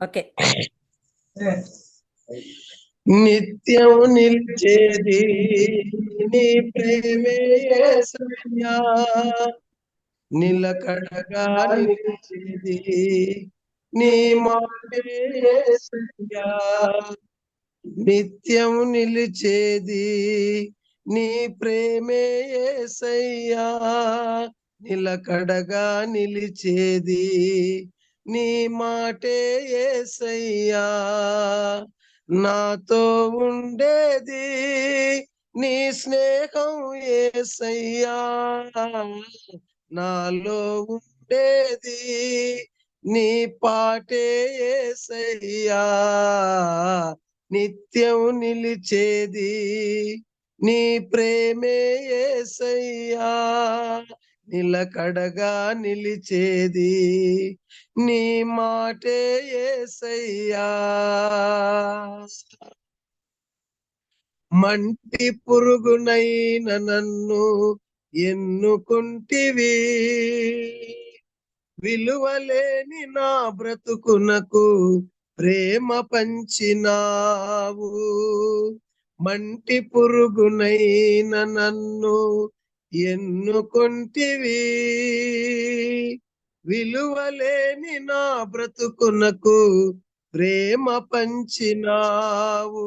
Okay. నిత్యం నిలిచేది నీ ప్రేమే యేసయ్యా, నిలకడగా నిలిచేది నీ మాటే యేసయ్యా. నిత్యం నిలిచేది నీ ప్రేమే యేసయ్యా, నిలకడగా నిలిచేది నీ మాటే యేసయ్యా. నాతో ఉండేది నీ స్నేహం యేసయ్యా, నాలో ఉండేది నీ పాటే యేసయ్యా. నిత్యం నిలిచేది నీ ప్రేమే యేసయ్యా, నిలకడగా నిలిచేది నీ మాటే యేసయ్యా. మంటి పురుగునైన నన్ను ఎన్నుకుంటివి, విలువలేని నా బ్రతుకునకు ప్రేమ పంచినావు. మంటి పురుగునైన నన్ను ఎన్నుకొంటివి, విలువలేని నా బ్రతుకునకు ప్రేమ పంచినావు.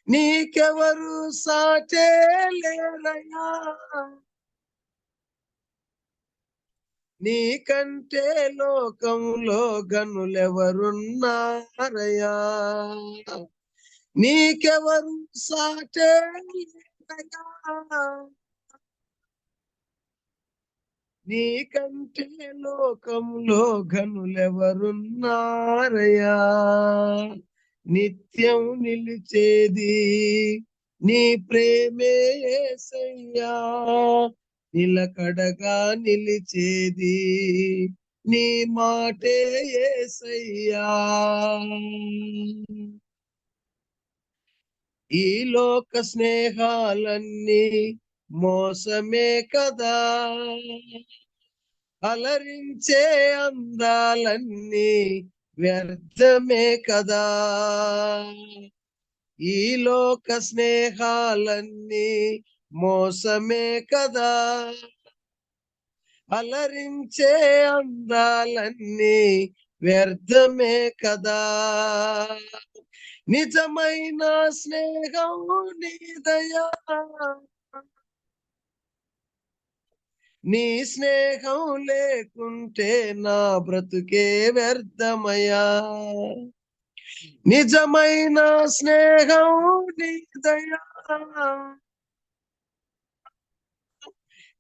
నీకెవరు సాటే లేరయ్యా, నీకంటే లోకంలో గనులెవరున్నారయ్యా. నీకెవరు సాటే లేరయ్యా, నీకంటే లోకంలో గనులెవరున్నారయ్యా. నిత్యం నిలిచేది నీ ప్రేమే యేసయ్యా, నిలకడగా నిలిచేది నీ మాటే యేసయ్యా. ఈ లోక స్నేహాలన్నీ మోసమే కదా, అలరించే అందాలన్నీ వ్యర్థమే కదా. ఈ లోక స్నేహాలన్నీ మోసమే కదా, అలరించే అందాలన్నీ వ్యర్థమే కదా. నిజమైన స్నేహం నీదయా, నీ స్నేహం లేకుంటే నా బ్రతుకే వ్యర్థమయ్యా. నిజమైన స్నేహం నీదయా,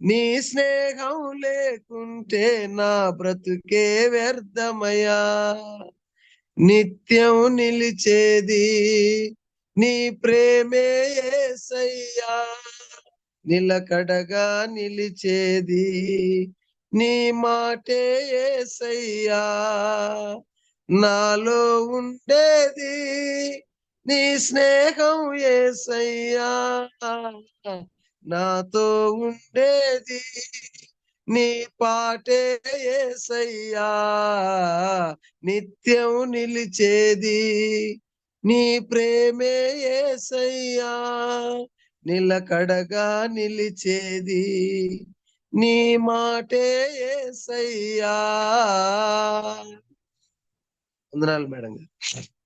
నీ స్నేహం లేకుంటే నా బ్రతుకే వ్యర్థమయ్యా. నిత్యం నిలిచేది నీ ప్రేమే యేసయ్యా, నిలకడగా నిలిచేది నీ మాటే యేసయ్యా. నాలో ఉండేది నీ స్నేహం యేసయ్యా, నాతో ఉండేది నీ పాటే యేసయ్యా. నిత్యం నిలిచేది నీ ప్రేమే యేసయ్యా, నిలకడగా నిలిచేది నీ మాటే యేసయ్యా. వందనాలు మేడం గారు.